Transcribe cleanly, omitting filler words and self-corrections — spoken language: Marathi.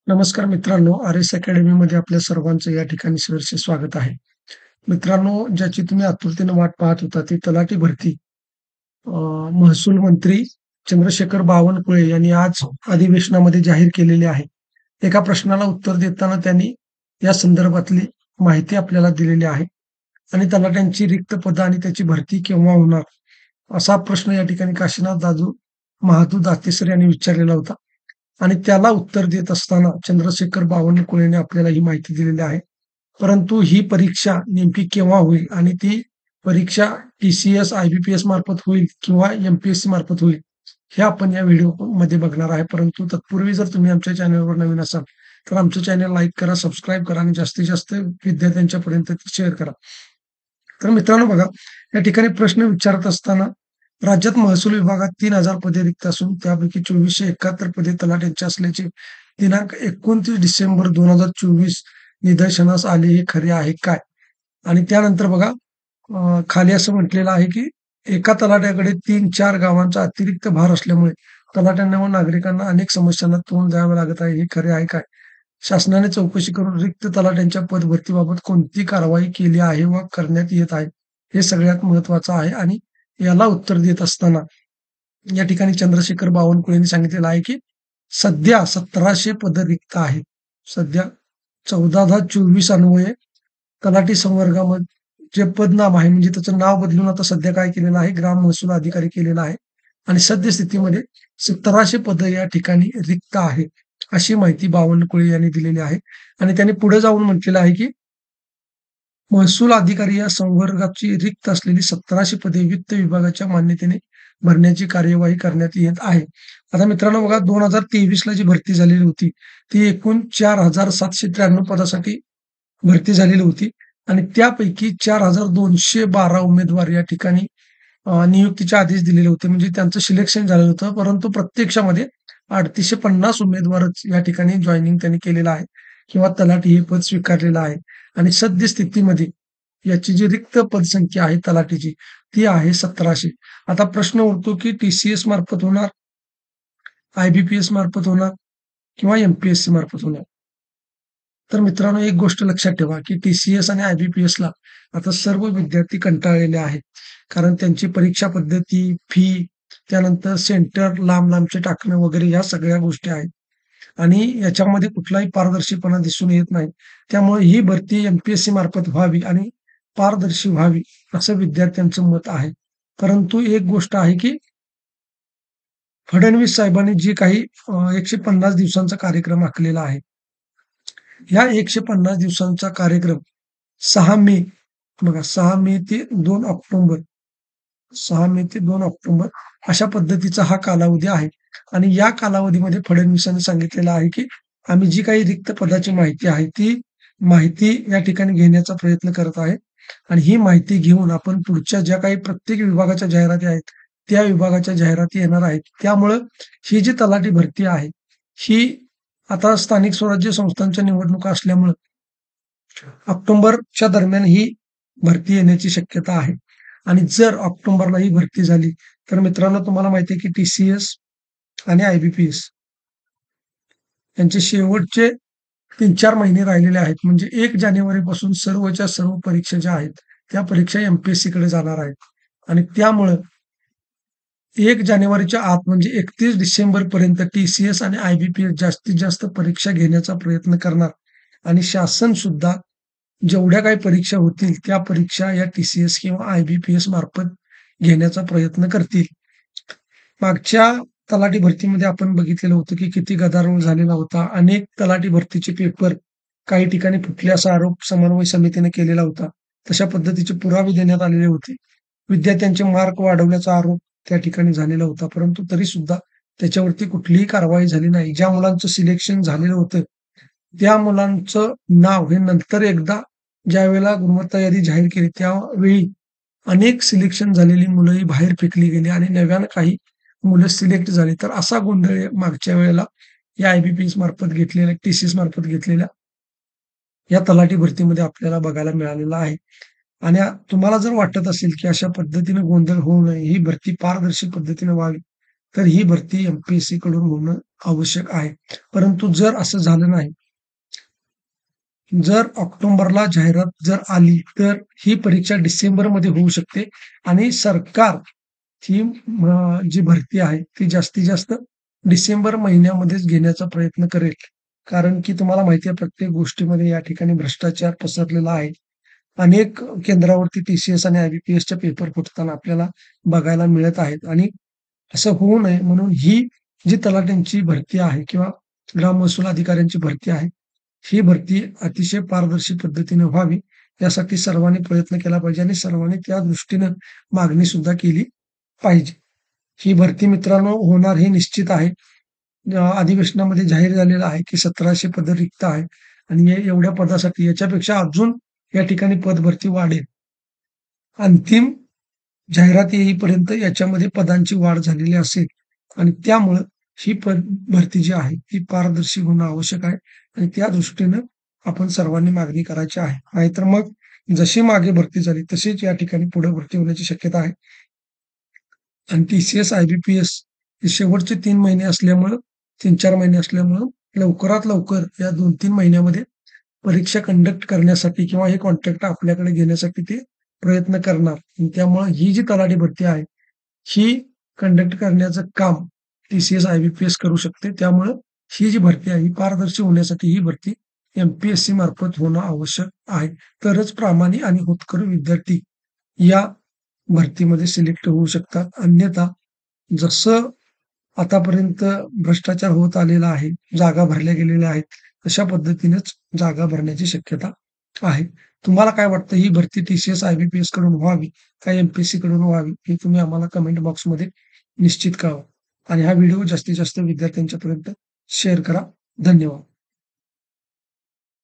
नमस्कार मित्रांनो, आर.एस. अकॅडमीमध्ये आपल्या सर्वांचं या ठिकाणी सहर्ष स्वागत आहे. मित्रांनो, ज्याची तुम्ही आतुरतेने वाट पाहत होता ती तलाठी भरती अ, महसूल मंत्री चंद्रशेखर बावनकुळे यांनी आज अधिवेशनामध्ये जाहीर केलेली आहे. एका प्रश्नाला उत्तर देताना त्यांनी या संदर्भातली माहिती आपल्याला दिलेली आहे आणि तलाठ्यांची रिक्त पदं आणि त्याची भरती केव्हा होणार? असा प्रश्न या ठिकाणी काशीनाथ महादू दातेसर यांनी विचारलेला होता. आणि त्याला उत्तर देत असताना चंद्रशेखर बावनकुळेने आपल्याला ही माहिती दिलेली आहे. परंतु ही परीक्षा नेमकी केव्हा होईल आणि ती परीक्षा टी-सी-एस, आय-बी-पी-एस मार्फत होईल किंवा एम-पी-एस-सी मार्फत होईल, हे आपण या व्हिडिओमध्ये बघणार आहे. परंतु तत्पूर्वी जर तुम्ही आमच्या चॅनलवर नवीन असाल, तर आमचं चॅनल लाईक करा, सबस्क्राईब करा आणि जास्तीत जास्त विद्यार्थ्यांच्यापर्यंत शेअर करा. तर मित्रांनो बघा, या ठिकाणी प्रश्न विचारत असताना राज्यात महसूल विभागात 3,000 पदे रिक्त असून त्यापैकी 2,471 पदे तलाठ्यांची असल्याचे दिनांक 29 डिसेंबर 2024 निदर्शनास आले, हे खरे आहे काय? आणि त्यानंतर बघा खाली असं म्हटलेलं आहे, की एका तलाठ्याकडे 3-4 गावांचा अतिरिक्त भार असल्यामुळे तलाठ्यांना व नागरिकांना अनेक समस्यांना तोंड द्यावं लागत आहे, हे खरे आहे काय? शासनाने चौकशी करून रिक्त तलाठ्यांच्या पदभरतीबाबत कोणती कारवाई केली आहे व करण्यात येत आहे? हे सगळ्यात महत्त्वाचं आहे आणि याला उत्तर देत असताना या ठिकाणी चंद्रशेखर बावनकुळेंनी सांगितलेलं आहे, की सध्या 1,700 पदं रिक्त आहेत. सध्या 14/10/24 अन्वये तलाठी संवर्गामध्ये जे पदनाम आहे म्हणजे त्याचं नाव बदलून आता सध्या काय केलेलं आहे, ग्राम महसूल अधिकारी केलेलं आहे आणि सद्यस्थितीमध्ये 1,700 पदं या ठिकाणी रिक्त आहेत. अशी माहिती बावनकुळे यांनी दिलेली आहे आणि त्यांनी पुढे जाऊन म्हटलेलं आहे, की महसूल अधिकारी या संवर्गाची रिक्त असलेली 1,700 पदे वित्त विभागाच्या मान्यतेने भरण्याची कार्यवाही करण्यात येत आहे. आता मित्रांनो बघा 2023 ला जी भरती झालेली होती, ती एकूण 4,793 पदासाठी भरती झालेली होती आणि त्यापैकी 4,212 उमेदवार या ठिकाणी नियुक्तीचे आदेश दिलेले होते. म्हणजे त्यांचं सिलेक्शन झालेलं होतं. परंतु प्रत्यक्षामध्ये 350 उमेदवारच या ठिकाणी जॉइनिंग त्यांनी केलेलं आहे किंवा तलाठी हे पद स्वीकारलेलं आहे. आणि सद्यस्थितीमध्ये याची जी रिक्त पदसंख्या आहे तलाठीची, ती आहे 1,700. आता प्रश्न उरतो की टी-सी-एस मार्फत होणार, आय-बी-पी-एस मार्फत होणार किंवा एम-पी-एस-सी मार्फत होणार. तर मित्रांनो एक गोष्ट लक्षात ठेवा, की टी-सी-एस आणि आय-बी-पी-एसला आता सर्व विद्यार्थी कंटाळलेले आहेत. कारण त्यांची परीक्षा पद्धती, फी, त्यानंतर सेंटर लांब-लांबचे टाकणं वगैरे या सगळ्या गोष्टी आहेत. आणि याच्यामध्ये कुठलाही पारदर्शीपणा दिसून येत नाही. त्यामुळे ही भरती एम-पी-एस-सी मार्फत व्हावी आणि पारदर्शी व्हावी, असं विद्यार्थ्यांचं मत आहे. परंतु एक गोष्ट आहे, की फडणवीस साहेबांनी जी काही 150 दिवसांचा कार्यक्रम आखलेला आहे. ह्या 150 दिवसांचा कार्यक्रम 6 मे बघा 6 मे ते 2 ऑक्टोबर 6 मे ते 2 ऑक्टोबर अशा पद्धतीचा हा कालावधी आहे. आणि या कालावधीमध्ये फडणवीसांनी सांगितलेलं आहे, की आम्ही जी काही रिक्त पदाची माहिती आहे, ती माहिती या ठिकाणी घेण्याचा प्रयत्न करत आहे. आणि ही माहिती घेऊन आपण पुढच्या ज्या काही प्रत्येक विभागाच्या जाहिराती आहेत, त्या विभागाच्या जाहिराती येणार आहेत. त्यामुळं ही जी तलाठी भरती आहे, ही आता स्थानिक स्वराज्य संस्थांच्या निवडणुका असल्यामुळं ऑक्टोबरच्या दरम्यान ही भरती येण्याची शक्यता आहे. आणि जर ऑक्टोबरला ही भरती झाली, तर मित्रांनो तुम्हाला माहिती आहे की टी-सी-एस आणि आय-बी-पी-एस यांचे शेवटचे 3-4 महिने राहिलेले आहेत. म्हणजे 1 जानेवारीपासून सर्वच्या सर्व परीक्षा ज्या आहेत, त्या परीक्षा एम-पी-एस-सीकडे जाणार आहेत. आणि त्यामुळं 1 जानेवारीच्या आत म्हणजे 31 डिसेंबरपर्यंत टी-सी-एस आणि आय-बी-पी-एस जास्तीत जास्त परीक्षा घेण्याचा प्रयत्न करणार आणि शासन सुद्धा जेवढ्या काही परीक्षा होतील, त्या परीक्षा या टी-सी-एस किंवा आय-बी-पी-एस मार्फत घेण्याचा प्रयत्न करतील. मागच्या तलाठी भरतीमध्ये आपण बघितलेलं होतं, की किती गदारोळ झालेला होता. अनेक तलाठी भरतीचे पेपर काही ठिकाणी फुटले असा आरोप समन्वय समितीने केलेला होता. तशा पद्धतीचे पुरावे देण्यात आलेले होते. विद्यार्थ्यांचे मार्क वाढवल्याचा आरोप त्या ठिकाणी झालेला होता. परंतु तरीसुद्धा त्याच्यावरती कुठलीही कारवाई झाली नाही. ज्या मुलांचं सिलेक्शन झालेलं होतं, त्या मुलांचं नाव हे नंतर एकदा ज्यावेळेला गुणवत्ता यादी जाहीर केली, त्यावेळी अनेक सिलेक्शन झालेली मुलंही बाहेर फेकली गेली आणि नव्यानं काही मुलं सिलेक्ट झाली. तर असा गोंधळ मागच्या वेळेला या आय-बी-पी-एस मार्फत घेतलेल्या, टी-सी-एस मार्फत घेतलेल्या या तलाठी भरतीमध्ये आपल्याला बघायला मिळालेला आहे. आणि तुम्हाला जर वाटत असेल, की अशा पद्धतीने गोंधळ होऊ नये, ही भरती पारदर्शी पद्धतीने व्हावी, तर ही भरती एम-पी-एस-सी कडून होणं आवश्यक आहे. परंतु जर असं झालं नाही, जर ऑक्टोबरला जाहिरात जर आली, तर ही परीक्षा डिसेंबरमध्ये होऊ शकते आणि सरकार ही जी भरती आहे, ती जास्तीत जास्त डिसेंबर महिन्यामध्येच घेण्याचा प्रयत्न करेल. कारण की तुम्हाला माहिती आहे प्रत्येक गोष्टीमध्ये या ठिकाणी भ्रष्टाचार पसरलेला आहे. अनेक केंद्रावरती टी-सी-एस आणि आय-बी-पी-एसचे पेपर फुटताना आपल्याला बघायला मिळत आहेत आणि असं होऊ नये म्हणून ही जी तलाठ्यांची भरती आहे किंवा ग्राम महसूल अधिकाऱ्यांची भरती आहे, ही भरती अतिशय पारदर्शी पद्धतीने व्हावी, यासाठी सर्वांनी प्रयत्न केला पाहिजे आणि सर्वांनी त्या दृष्टीनं मागणी सुद्धा केली पाहिजे. ही भरती मित्रांनो होणार हे निश्चित आहे. अधिवेशनामध्ये जाहीर झालेलं आहे, की 1700 पदं रिक्त आहेत आणि एवढ्या पदासाठी याच्यापेक्षा अजून या ठिकाणी पदभरती वाढेल. अंतिम जाहिरात येईपर्यंत याच्यामध्ये पदांची वाढ झालेली असेल आणि त्यामुळं ही भरती जी आहे, ती पारदर्शी होणं आवश्यक आहे आणि त्या दृष्टीनं आपण सर्वांनी मागणी करायची आहे. नाहीतर मग जशी मागे भरती झाली, तशीच या ठिकाणी पुढे भरती होण्याची शक्यता आहे. आणि टी-सी-एस, आय-बी-पी-एस हे शेवटचे 3 महिने असल्यामुळं 3-4 महिने असल्यामुळं लवकरात लवकर या 2-3 महिन्यामध्ये परीक्षा कंडक्ट करण्यासाठी किंवा हे कॉन्ट्रॅक्ट आपल्याकडे घेण्यासाठी ते प्रयत्न करणार. आणि त्यामुळं ही जी तलाठी भरती आहे, ही कंडक्ट करण्याचं काम टी-सी-एस, आय-बी-पी-एस करू शकते. त्यामुळं ही जी भरती आहे, ही पारदर्शी होण्यासाठी ही भरती एम-पी-एस-सी मार्फत होणं आवश्यक आहे. तरच प्रामाणिक आणि होतकरू विद्यार्थी या भरतीमध्ये सिलेक्ट होऊ शकतात. अन्यथा जसं आतापर्यंत भ्रष्टाचार होत आलेला आहे, जागा भरल्या गेलेल्या आहेत, तशा पद्धतीनेच जागा भरण्याची शक्यता आहे. तुम्हाला काय वाटतं ही भरती टी-सी-एस, आय-बी-पी-एस कडून व्हावी का एम-पी-एस-सी कडून व्हावी? हे तुम्ही आम्हाला कमेंट बॉक्समध्ये निश्चित कळवा आणि हा व्हिडिओ जास्तीत जास्त विद्यार्थ्यांच्यापर्यंत शेअर करा. धन्यवाद.